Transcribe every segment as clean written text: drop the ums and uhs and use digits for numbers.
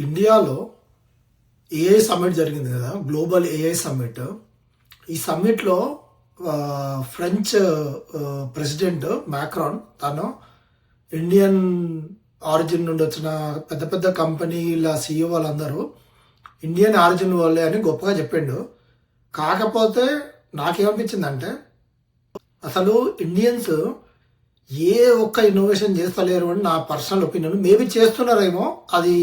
ఇండియాలో AI summit జరిగింది కదా, గ్లోబల్ ఏఐ సమ్మిట్. ఈ సమ్మిట్లో ఫ్రెంచ్ ప్రెసిడెంట్ మ్యాక్రాన్ తను ఇండియన్ ఆరిజిన్ నుండి వచ్చిన పెద్ద పెద్ద కంపెనీల సీఈఓ వాళ్ళందరూ ఇండియన్ ఆరిజిన్ వాళ్ళే అని గొప్పగా చెప్పిండు. కాకపోతే నాకేమనిపించిందంటే అసలు ఇండియన్స్ ఏ ఒక్క ఇన్నోవేషన్ చేస్తలేరు అని నా పర్సనల్ ఒపీనియన్. మేబీ చేస్తున్నారేమో, అది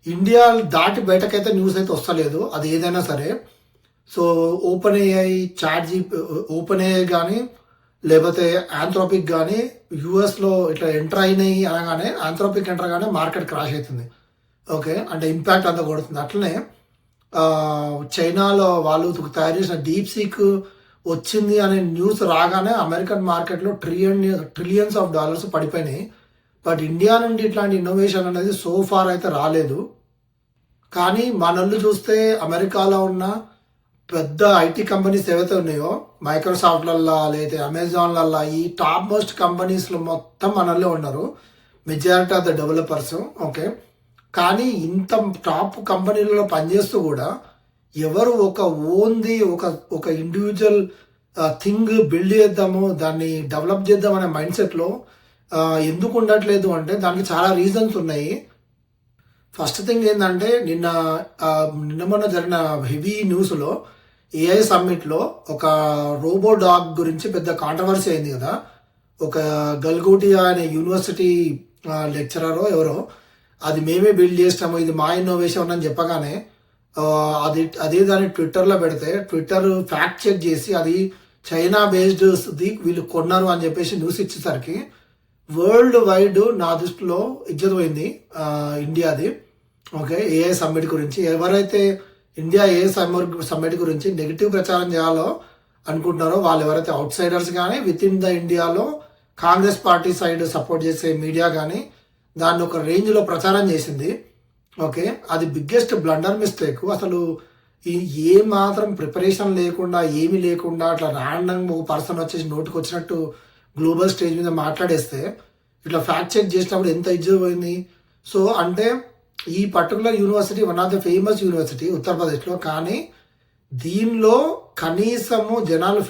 ఇండియా దాటి బయటకైతే న్యూస్ అయితే వస్తలేదు, అది ఏదైనా సరే. So open AI, open AI కానీ లేకపోతే ఆంథ్రోపిక్ కానీ యూఎస్లో ఇట్లా ఎంటర్ అయినాయి అనగానే, ఆంథ్రోపిక్ ఎంటర్ గానే మార్కెట్ క్రాష్ అవుతుంది. ఓకే, అంటే ఇంపాక్ట్ అంతా కొడుతుంది. అట్లనే చైనాలో వాళ్ళు తయారు చేసిన డీప్ సీక్ వచ్చింది అనే న్యూస్ రాగానే అమెరికన్ మార్కెట్లో ట్రిలియన్స్ ఆఫ్ డాలర్స్ పడిపోయినాయి. బట్ ఇండియా నుండి ఇట్లాంటి ఇన్నోవేషన్ అనేది సో ఫార్ అయితే రాలేదు. కానీ మనల్ని చూస్తే అమెరికాలో ఉన్న పెద్ద ఐటీ కంపెనీస్ ఏవైతే ఉన్నాయో, మైక్రోసాఫ్ట్లల్లా లేదా అమెజాన్లల్లా, ఈ టాప్ మోస్ట్ కంపెనీస్లో మొత్తం మనల్లో ఉన్నారు, majority of the developers. Okay, కానీ ఇంత టాప్ కంపెనీలలో పనిచేస్తూ కూడా ఎవరు ఒక ఓన్ది ఒక ఇండివిజువల్ థింగ్ బిల్డ్ చేద్దాము, దాన్ని డెవలప్ చేద్దాం అనే మైండ్ సెట్లో ఎందుకు ఉండట్లేదు అంటే దానికి చాలా రీజన్స్ ఉన్నాయి. ఫస్ట్ థింగ్ ఏంటంటే నిన్న మొన్న జరిగిన హెవీ న్యూస్లో ఏఐ సమ్మిట్లో ఒక రోబో డాగ్ గురించి పెద్ద కాంట్రవర్సీ అయింది కదా. ఒక గల్గోటియా అనే యూనివర్సిటీ లెక్చరరో ఎవరో అది మేమే బిల్డ్ చేస్తాము, ఇది మా ఇన్నోవేషన్ అని చెప్పగానే అదే దాన్ని ట్విట్టర్లో పెడితే ట్విట్టర్ ఫ్యాక్ట్ చెక్ చేసి అది చైనా బేస్డ్ది వీళ్ళు కొన్నారు అని చెప్పేసి న్యూస్ ఇచ్చేసరికి వరల్డ్ వైడ్ నా దృష్టిలో ఇజ్జత్ పోయింది ఇండియాది. ఓకే, ఏఐ సమ్మిట్ గురించి ఎవరైతే ఇండియా ఏఐ సమ్మిట్ గురించి నెగిటివ్ ప్రచారం చేయాలో అనుకుంటున్నారో వాళ్ళు ఎవరైతే అవుట్ సైడర్స్ కానీ విత్ ఇన్ ద ఇండియాలో కాంగ్రెస్ పార్టీ సైడ్ సపోర్ట్ చేసే మీడియా కానీ దాన్ని ఒక రేంజ్లో ప్రచారం చేసింది. ఓకే, అది బిగ్గెస్ట్ బ్లండర్ మిస్టేక్. అసలు ఏ మాత్రం ప్రిపరేషన్ లేకుండా, ఏమీ లేకుండా అట్లా ర్యాండమ్ ఒక పర్సన్ వచ్చేసి నోటికి వచ్చినట్టు గ్లోబల్ స్టేజ్ మీద మాట్లాడేస్తే ఇట్లా ఫ్యాక్ట్ చెక్ చేసినప్పుడు ఎంత ఇజ్జత్ పోయింది. సో అంటే ఈ particular university one of the famous university ఉత్తరప్రదేశ్లో, కానీ దీనిలో కనీసము జనాలు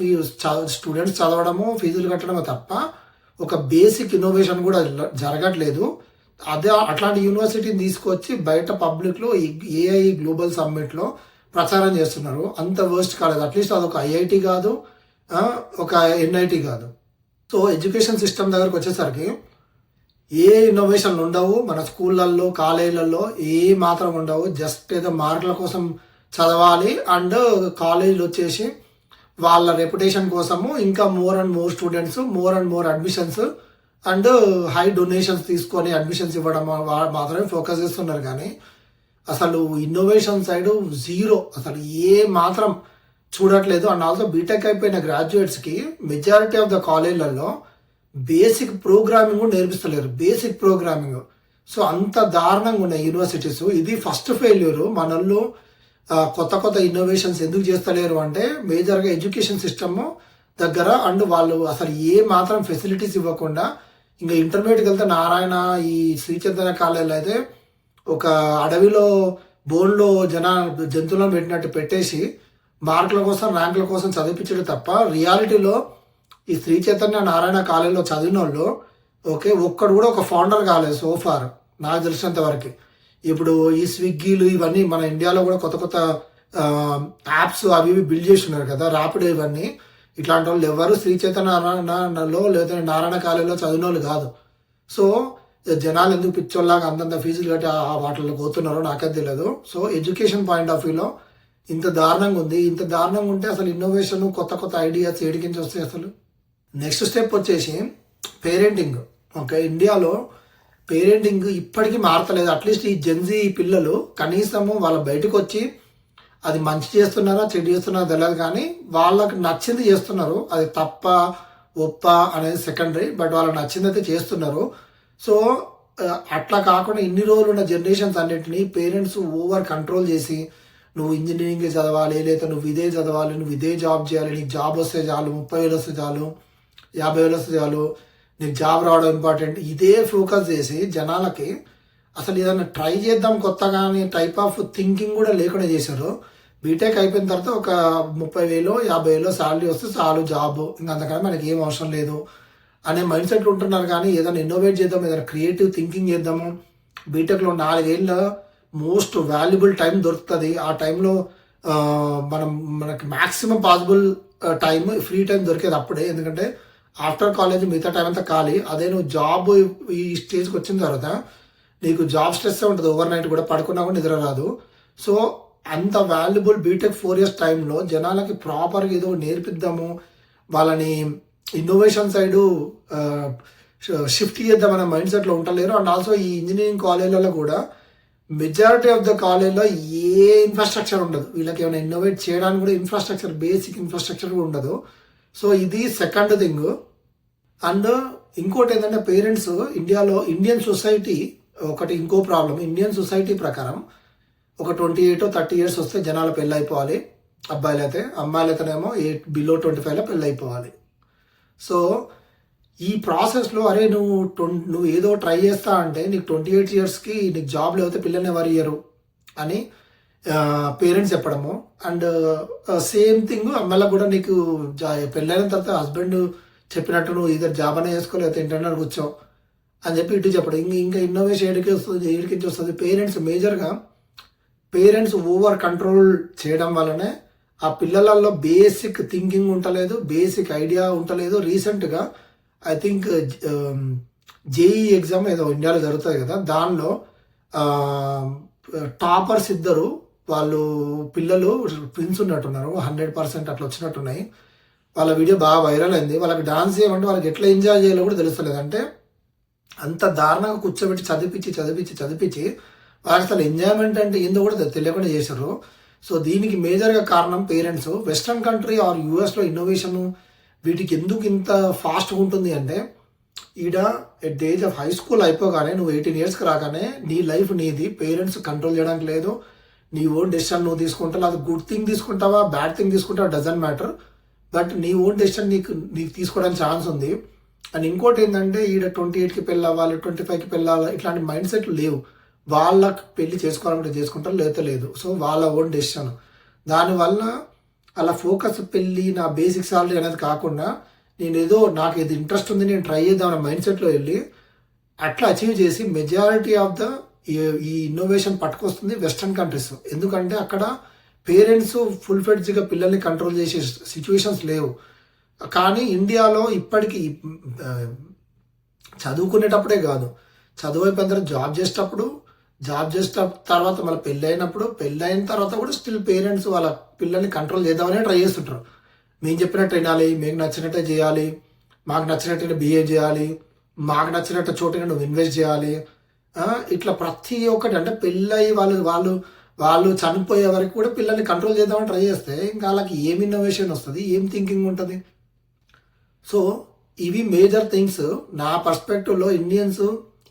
స్టూడెంట్స్ చదవడము, ఫీజులు కట్టడము తప్ప ఒక బేసిక్ ఇన్నోవేషన్ కూడా జరగట్లేదు. అదే అట్లాంటి యూనివర్సిటీని తీసుకొచ్చి బయట పబ్లిక్లో ఏఐ గ్లోబల్ సమ్మిట్లో ప్రచారం చేస్తున్నారు. అంత వర్స్ట్ కాలేదు. అట్లీస్ట్ అదొక ఐఐటి కాదు, ఒక ఎన్ఐటి కాదు. సో ఎడ్యుకేషన్ సిస్టమ్ దగ్గరకు వచ్చేసరికి ఏ ఇన్నోవేషన్లు ఉండవు మన స్కూళ్ళల్లో, కాలేజీలలో ఏ మాత్రం ఉండవు. జస్ట్ ఏదో మార్కుల కోసం చదవాలి అండ్ కాలేజీలు వచ్చేసి వాళ్ళ రెప్యుటేషన్ కోసము ఇంకా more and more students, more and more admissions and high donations తీసుకొని అడ్మిషన్స్ ఇవ్వడం మాత్రమే ఫోకస్ చేస్తున్నారు. కానీ అసలు ఇన్నోవేషన్ సైడ్ జీరో, అసలు ఏ మాత్రం చూడట్లేదు. అండ్ ఆల్సో బీటెక్ అయిపోయిన గ్రాడ్యుయేట్స్కి మెజారిటీ ఆఫ్ ద కాలేజీలలో బేసిక్ ప్రోగ్రామింగ్ కూడా నేర్పిస్తలేరు, బేసిక్ ప్రోగ్రామింగ్. సో అంత దారుణంగా ఉన్నాయి యూనివర్సిటీస్. ఇది ఫస్ట్ ఫెయిల్యూర్. మనల్లో కొత్త ఇన్నోవేషన్స్ ఎందుకు చేస్తలేరు అంటే మేజర్గా ఎడ్యుకేషన్ సిస్టమ్ దగ్గర అండ్ వాళ్ళు అసలు ఏ మాత్రం ఫెసిలిటీస్ ఇవ్వకుండా, ఇంకా ఇంటర్మీడియట్కి వెళ్తే నారాయణ ఈ శ్రీ చైతన్య కాలేజీలో అయితే ఒక అడవిలో బోన్లో జంతువులను పెట్టినట్టు పెట్టేసి మార్కుల కోసం, ర్యాంకుల కోసం చదివించడం తప్ప రియాలిటీలో ఈ శ్రీ చైతన్య నారాయణ కాలేజీలో చదివిన వాళ్ళు ఓకే ఒక్కడు కూడా ఒక ఫౌండర్ కాలేదు సోఫార్ నాకు తెలిసినంత వరకు. ఇప్పుడు ఈ స్విగ్గీలు ఇవన్నీ మన ఇండియాలో కూడా కొత్త యాప్స్ అవి బిల్డ్ చేస్తున్నారు కదా, ర్యాపిడో ఇవన్నీ. ఇట్లాంటి వాళ్ళు ఎవరు శ్రీ చైతన్యలో లేదా నారాయణ కాలేజీలో చదివిన వాళ్ళు కాదు. సో జనాలు ఎందుకు పిచ్చోళ్ళలాగా అంతంత ఫీజులు కట్టి వాటిల్లో పోతున్నారో నాకే తెలియదు. సో ఎడ్యుకేషన్ పాయింట్ ఆఫ్ వ్యూలో ఇంత దారుణంగా ఉంది. ఇంత దారుణంగా ఉంటే అసలు ఇన్నోవేషన్, కొత్త ఐడియాస్ ఏడికించి వస్తాయి అసలు. నెక్స్ట్ స్టెప్ వచ్చేసి పేరెంటింగ్. ఓకే, ఇండియాలో పేరెంటింగ్ ఇప్పటికీ మారతలేదు. అట్లీస్ట్ ఈ జెన్జీ పిల్లలు కనీసము వాళ్ళ బయటకు వచ్చి అది మంచి చేస్తున్నారా చెడు చేస్తున్నారా తెలియదు, కానీ వాళ్ళకి నచ్చింది చేస్తున్నారు. అది తప్ప ఒప్ప అనేది సెకండరీ, బట్ వాళ్ళకి నచ్చింది అయితే చేస్తున్నారు. సో అట్లా కాకుండా ఇన్ని రోజులు ఉన్న జనరేషన్స్ అన్నింటినీ పేరెంట్స్ ఓవర్ కంట్రోల్ చేసి నువ్వు ఇంజనీరింగ్ చదవాలి, లేదా నువ్వు ఇదే చదవాలి, నువ్వు ఇదే జాబ్ చేయాలి, నీకు జాబ్ వస్తే చాలు, 30,000 వస్తే చాలు, 50,000 వస్తే చాలు, నీకు జాబ్ రావడం ఇంపార్టెంట్, ఇదే ఫోకస్ చేసి జనాలకి అసలు ఏదైనా ట్రై చేద్దాం కొత్తగా అని టైప్ ఆఫ్ థింకింగ్ కూడా లేకుండా చేశారు. బీటెక్ అయిపోయిన తర్వాత ఒక 30,000 50,000 శాలరీ వస్తే చాలు జాబ్, ఇంకా అంతకన్నా మనకి ఏం అవసరం లేదు అనే మైండ్ సెట్లు ఉంటున్నారు. కానీ ఏదైనా ఇన్నోవేట్ చేద్దాం, ఏదైనా క్రియేటివ్ థింకింగ్ చేద్దాము. బీటెక్లో 4 ఏళ్ళ మోస్ట్ వాల్యుబుల్ టైం దొరుకుతుంది. ఆ టైంలో మనకి maximum possible time, free time దొరికేది అప్పుడే. ఎందుకంటే ఆఫ్టర్ కాలేజ్ మిగతా టైం అంతా ఖాళీ. అదే నువ్వు జాబ్ ఈ స్టేజ్కి వచ్చిన తర్వాత నీకు జాబ్ స్ట్రెస్ ఉంటుంది, ఓవర్ నైట్ కూడా పడుకున్నా కూడా నిద్ర రాదు. సో అంత వాల్యుబుల్ బీటెక్ 4 years టైంలో జనాలకి ప్రాపర్గా ఏదో నేర్పిద్దాము, వాళ్ళని ఇన్నోవేషన్ సైడు షిఫ్ట్ చేద్దామనే మైండ్ సెట్లో ఉండలేరు. అండ్ ఆల్సో ఈ ఇంజనీరింగ్ కాలేజీలలో కూడా మెజారిటీ ఆఫ్ ద కాలేజ్లో ఏ ఇన్ఫ్రాస్ట్రక్చర్ ఉండదు. వీళ్ళకి ఏమైనా ఇన్నోవేట్ చేయడానికి కూడా ఇన్ఫ్రాస్ట్రక్చర్, బేసిక్ ఇన్ఫ్రాస్ట్రక్చర్ కూడా ఉండదు. సో ఇది సెకండ్ థింగ్. అండ్ ఇంకోటి ఏంటంటే పేరెంట్స్ ఇండియాలో, ఇండియన్ సొసైటీ ఒకటి ఇంకో ప్రాబ్లం. ఇండియన్ సొసైటీ ప్రకారం ఒక 28 30 years వస్తే జనాల పెళ్ళి అయిపోవాలి, అబ్బాయిలు అయితే. అమ్మాయిలు అయితేనేమో బిలో 25లో పెళ్ళి అయిపోవాలి. సో ఈ ప్రాసెస్లో అరే నువ్వు ఏదో ట్రై చేస్తా అంటే నీకు 28 yearsకి నీకు జాబ్ లేకపోతే పిల్లల్ని ఎవరు ఇయ్యరు అని పేరెంట్స్ చెప్పడము. అండ్ సేమ్ థింగ్ అమ్మాయిలకు కూడా నీకు పెళ్ళైన తర్వాత హస్బెండ్ చెప్పినట్టు నువ్వు ఇద్దరు జాబ్ అనే చేసుకో, లేకపోతే ఇంటర్నల్ కూర్చో అని చెప్పి ఇటు చెప్పడం. ఇంకా ఇన్నోవేషన్ ఏడికి వస్తుంది. పేరెంట్స్ ఓవర్ కంట్రోల్ చేయడం వల్లనే ఆ పిల్లలలో బేసిక్ థింకింగ్ ఉంటలేదు, బేసిక్ ఐడియా ఉంటలేదు. రీసెంట్గా ఐ థింక్ జేఈ ఎగ్జామ్ ఏదో ఇండియాలో జరుగుతుంది కదా, దానిలో టాపర్స్ ఇద్దరు వాళ్ళు పిల్లలు ట్విన్స్ ఉన్నట్టున్నారు, 100% అట్లా వచ్చినట్టున్నాయి. వాళ్ళ వీడియో బాగా వైరల్ అయింది. వాళ్ళకి డాన్స్ చేయమంటే వాళ్ళకి ఎట్లా ఎంజాయ్ చేయాలో కూడా తెలుస్తలేదు. అంటే అంత దారుణంగా కూర్చోబెట్టి చదివించి వాళ్ళకి అసలు ఎంజాయ్మెంట్ అంటే ఏందో కూడా తెలియకుండా చేశారు. సో దీనికి మేజర్గా కారణం పేరెంట్స్. వెస్ట్రన్ కంట్రీ ఆర్ యూఎస్లో ఇన్నోవేషన్ వీటికి ఎందుకు ఇంత ఫాస్ట్గా ఉంటుంది అంటే, ఈడ at the age of high school అయిపోగానే నువ్వు 18 yearsకి రాగానే నీ లైఫ్ నీది, పేరెంట్స్ కంట్రోల్ చేయడానికి లేదు. నీ ఓన్ డెసిషన్ నువ్వు తీసుకుంటావు. అది గుడ్ థింగ్ తీసుకుంటావా బ్యాడ్ థింగ్ తీసుకుంటావా డజంట్ మ్యాటర్, బట్ నీ ఓన్ డెసిషన్ నీకు తీసుకోవడానికి ఛాన్స్ ఉంది. అండ్ ఇంకోటి ఏంటంటే ఈడ 28కి పెళ్ళి అవ్వాలి, 25కి పెళ్ళి అవ్వాలి, ఇట్లాంటి మైండ్ సెట్లు లేవు. వాళ్ళకి పెళ్లి చేసుకోవాలంటే చేసుకుంటారు, లేకపోతే లేదు. సో వాళ్ళ ఓన్ డెసిషన్. దానివల్ల అలా ఫోకస్ పెళ్ళి నా బేసిక్ సాలరీ అనేది కాకుండా నాకు ఇది ఇంట్రెస్ట్ ఉంది నేను ట్రై చేద్దామన్న మైండ్ సెట్లో వెళ్ళి అట్లా అచీవ్ చేసి మెజారిటీ ఆఫ్ ద ఈ ఇన్నోవేషన్ పట్టుకొస్తుంది వెస్ట్రన్ కంట్రీస్. ఎందుకంటే అక్కడ పేరెంట్స్ ఫుల్ ఫ్లెడ్జ్గా పిల్లల్ని కంట్రోల్ చేసే సిచ్యువేషన్స్ లేవు. కానీ ఇండియాలో ఇప్పటికీ చదువుకునేటప్పుడే కాదు, చదువు అయిపోయిన తర్వాత జాబ్ చేసేట తర్వాత మళ్ళీ పెళ్ళైన తర్వాత కూడా స్టిల్ పేరెంట్స్ వాళ్ళ పిల్లల్ని కంట్రోల్ చేద్దామని ట్రై చేస్తుంటారు. మేము చెప్పినట్టు వినాలి, మీకు నచ్చినట్టే చేయాలి, మాకు నచ్చినట్టు బిహేవ్ చేయాలి, మాకు నచ్చినట్టు చోటుగా నువ్వు ఇన్వెస్ట్ చేయాలి. ఇట్లా ప్రతి ఒక్కటి అంటే పెళ్ళయి వాళ్ళు చనిపోయే వరకు కూడా పిల్లల్ని కంట్రోల్ చేద్దామని ట్రై చేస్తే ఇంకా వాళ్ళకి ఏం ఇన్నోవేషన్ వస్తుంది, ఏం థింకింగ్ ఉంటుంది. సో ఇవి మేజర్ థింగ్స్. నా పర్స్పెక్టివ్లో ఇండియన్స్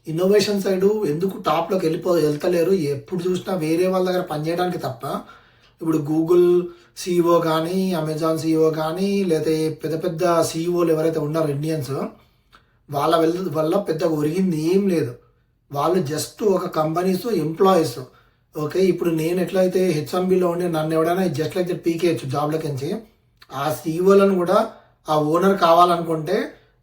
ఇన్నోవేషన్ సైడ్ ఎందుకు టాప్లోకి వెళ్తలేరు, ఎప్పుడు చూసినా వేరే వాళ్ళ దగ్గర పనిచేయడానికి తప్ప. ఇప్పుడు గూగుల్ సిఇఓ కానీ, అమెజాన్ సిఇఓ కానీ, లేదా పెద్ద పెద్ద సిఇఓలు ఎవరైతే ఉన్నారో ఇండియన్స్, వాళ్ళ వల్ల పెద్దగా ఒరిగింది ఏం లేదు. వాళ్ళు జస్ట్ ఒక కంపెనీస్ ఎంప్లాయీస్. ఓకే, ఇప్పుడు నేను ఎట్లయితే హెచ్ఎంబీలో ఉండి నన్ను ఎవడైనా జస్ట్ లైక్ పీకేయచ్చు జాబ్లకించి, ఆ సిఇఓలను కూడా ఆ ఓనర్ కావాలనుకుంటే,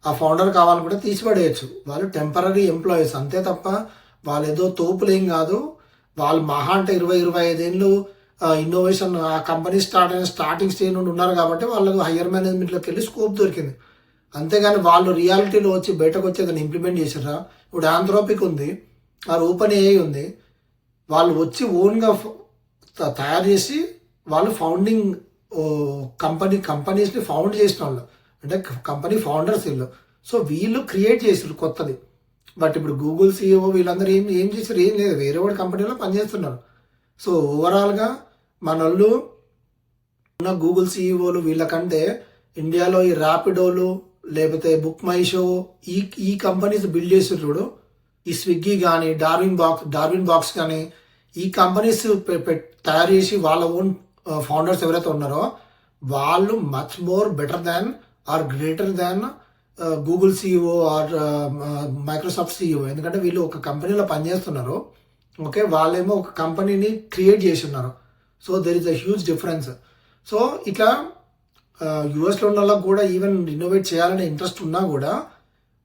ఆ ఫౌండర్ కావాలనుకుంటే తీసిపడేయచ్చు. వాళ్ళు టెంపరీ ఎంప్లాయీస్ అంతే తప్ప వాళ్ళు ఏదో తోపులేం కాదు. వాళ్ళు మహా అంటే 20-25 ఏళ్ళు ఇన్నోవేషన్ ఆ కంపెనీ స్టార్టింగ్ స్టేజ్ నుండి ఉన్నారు కాబట్టి వాళ్ళకు హయ్యర్ మేనేజ్మెంట్లోకి వెళ్ళి స్కోప్ దొరికింది. అంతేగాని వాళ్ళు రియాలిటీలో వచ్చి బయటకు వచ్చి దాన్ని ఇంప్లిమెంట్ చేసారా? ఇప్పుడు ఆంథ్రోపిక్ ఉంది, ఆ ఓపెన్ ఏఐ ఉంది, వాళ్ళు వచ్చి ఓన్గా తయారు చేసి వాళ్ళు ఫౌండింగ్ కంపెనీస్ని ఫౌండ్ చేసిన వాళ్ళు, అంటే కంపెనీ ఫౌండర్స్ వీళ్ళు. సో వీళ్ళు క్రియేట్ చేసారు కొత్తది. బట్ ఇప్పుడు గూగుల్ సిఇఓ వీళ్ళందరూ ఏం చేశారు? ఏం లేదు, వేరే వాడి కంపెనీలో పనిచేస్తున్నారు. సో ఓవరాల్గా మన వాళ్ళు ఉన్న గూగుల్ సిఇఓలు వీళ్ళకంటే ఇండియాలో ఈ ర్యాపిడోలు లేకపోతే బుక్ మై షో ఈ కంపెనీస్ బిల్డ్ చేసారు చూడు, ఈ స్విగ్గీ కానీ డార్విన్ బాక్స్ కానీ, ఈ కంపెనీస్ తయారు చేసి వాళ్ళ ఓన్ ఫౌండర్స్ ఎవరైతే ఉన్నారో వాళ్ళు much more better than or greater than Google CEO are Microsoft CEO. ఎందుకంటే వీళ్ళు ఒక కంపెనీలో పనిచేస్తున్నారు. ఓకే, వాళ్ళేమో ఒక కంపెనీని క్రియేట్ చేసి ఉన్నారు. So there is a huge difference. So ఇట్లా యుఎస్లో ఉన్న వాళ్ళకి కూడా ఈవెన్ ఇన్నోవేట్ చేయాలనే ఇంట్రెస్ట్ ఉన్నా కూడా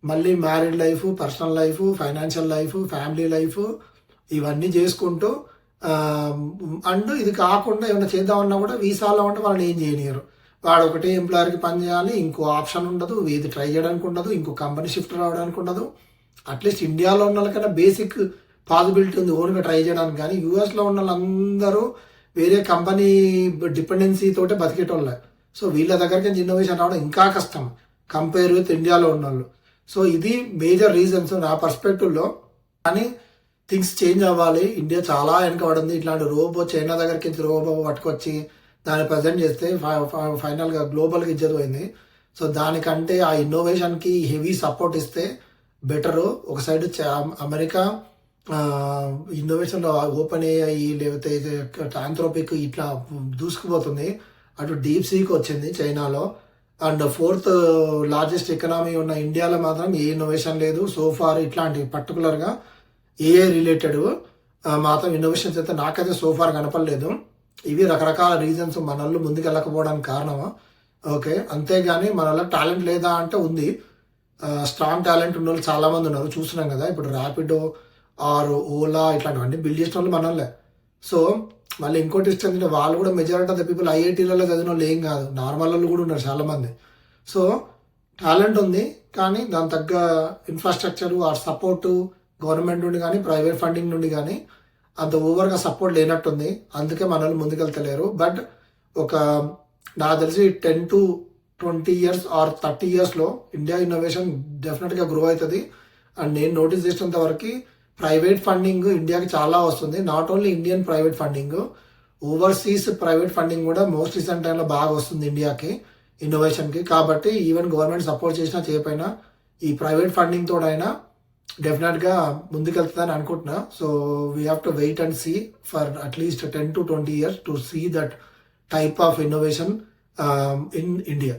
మళ్ళీ married life, personal life, financial life, family life ఇవన్నీ చేసుకుంటూ అండ్ ఇది కాకుండా ఏమైనా చేద్దామన్నా కూడా వీసాలో ఉంటే వాళ్ళని ఏం చేయనియరు. వాడు ఒకటే ఎంప్లాయర్కి పని చేయాలి, ఇంకో ఆప్షన్ ఉండదు, ఇది ట్రై చేయడానికి ఉండదు, ఇంకో కంపెనీ షిఫ్ట్ రావడానికి ఉండదు. అట్లీస్ట్ ఇండియాలో ఉన్న వాళ్ళకైనా బేసిక్ పాసిబిలిటీ ఉంది ఓన్గా ట్రై చేయడానికి. కానీ యూఎస్లో ఉన్న వాళ్ళందరూ వేరే కంపెనీ డిపెండెన్సీ తోటే బతికేటోళ్ళే. సో వీళ్ళ దగ్గరికి ఇన్నోవేషన్ రావడం ఇంకా కష్టం కంపేర్ విత్ ఇండియాలో ఉన్న వాళ్ళు. సో ఇది మేజర్ రీజన్స్ నా పర్స్పెక్టివ్లో. కానీ థింగ్స్ చేంజ్ అవ్వాలి. ఇండియా చాలా వెనకబడింది. ఇట్లాంటి రోబో చైనా దగ్గరికి రోబో పట్టుకొచ్చి దాన్ని ప్రజెంట్ చేస్తే ఫైనల్గా గ్లోబల్గా ఇజ్జత్ పోయింది. సో దానికంటే ఆ ఇన్నోవేషన్కి హెవీ సపోర్ట్ ఇస్తే బెటరు. ఒక సైడ్ అమెరికా ఇన్నోవేషన్లో ఓపెన్ ఏఐ లేకపోతే ఆంథ్రోపిక్ ఇట్లా దూసుకుపోతుంది. అటు డీప్ సీక్ వచ్చింది చైనాలో. అండ్ 4th లార్జెస్ట్ ఎకనామీ ఉన్న ఇండియాలో మాత్రం ఏ ఇన్నోవేషన్ లేదు సో ఫార్. ఇట్లాంటి పర్టికులర్గా ఏఐ రిలేటెడ్ మాత్రం ఇన్నోవేషన్స్ అయితే నాకైతే సో ఫార్ కనపడలేదు. ఇవి రకరకాల రీజన్స్ మన వాళ్ళు ముందుకు వెళ్ళకపోవడానికి కారణమా. ఓకే, అంతేగాని మన వాళ్ళ టాలెంట్ లేదా అంటే ఉంది. స్ట్రాంగ్ టాలెంట్ ఉన్న వాళ్ళు చాలా మంది ఉన్నారు, చూస్తున్నాం కదా. ఇప్పుడు ర్యాపిడో ఆర్ ఓలా ఇట్లాంటివన్నీ బిల్డ్ చేసిన వాళ్ళు మన వాళ్ళే. సో మళ్ళీ ఇంకోటి ఇష్టం ఏంటంటే వాళ్ళు కూడా మెజారిటీ ఆఫ్ ద పీపుల్ ఐఐటీలలో చదివిన వాళ్ళు ఏం కాదు, నార్మల్ వాళ్ళు కూడా ఉన్నారు చాలామంది. సో టాలెంట్ ఉంది, కానీ దాని తగ్గ ఇన్ఫ్రాస్ట్రక్చర్ ఆర్ సపోర్టు గవర్నమెంట్ నుండి కానీ ప్రైవేట్ ఫండింగ్ నుండి కానీ అంత ఓవర్గా సపోర్ట్ లేనట్టుంది. అందుకే మన వాళ్ళు ముందుకెళ్తలేరు. బట్ ఒక నాకు తెలిసి 10 to 20 years ఆర్ 30 yearsలో ఇండియా ఇన్నోవేషన్ డెఫినెట్గా గ్రో అవుతుంది. అండ్ నేను నోటీస్ చేసినంత వరకు ప్రైవేట్ ఫండింగ్ ఇండియాకి చాలా వస్తుంది. Not only Indian private funding, overseas private funding కూడా మోస్ట్ రీసెంట్ టైంలో బాగా వస్తుంది ఇండియాకి ఇన్నోవేషన్కి. కాబట్టి ఈవెన్ గవర్నమెంట్ సపోర్ట్ చేసినా చేయకపోయినా ఈ ప్రైవేట్ ఫండింగ్ తోడైనా డెఫినెట్గా ముందుకెళ్తుందని అనుకుంటున్నా. So we have to wait and see for at least 10 to 20 years to see that type of innovation in India.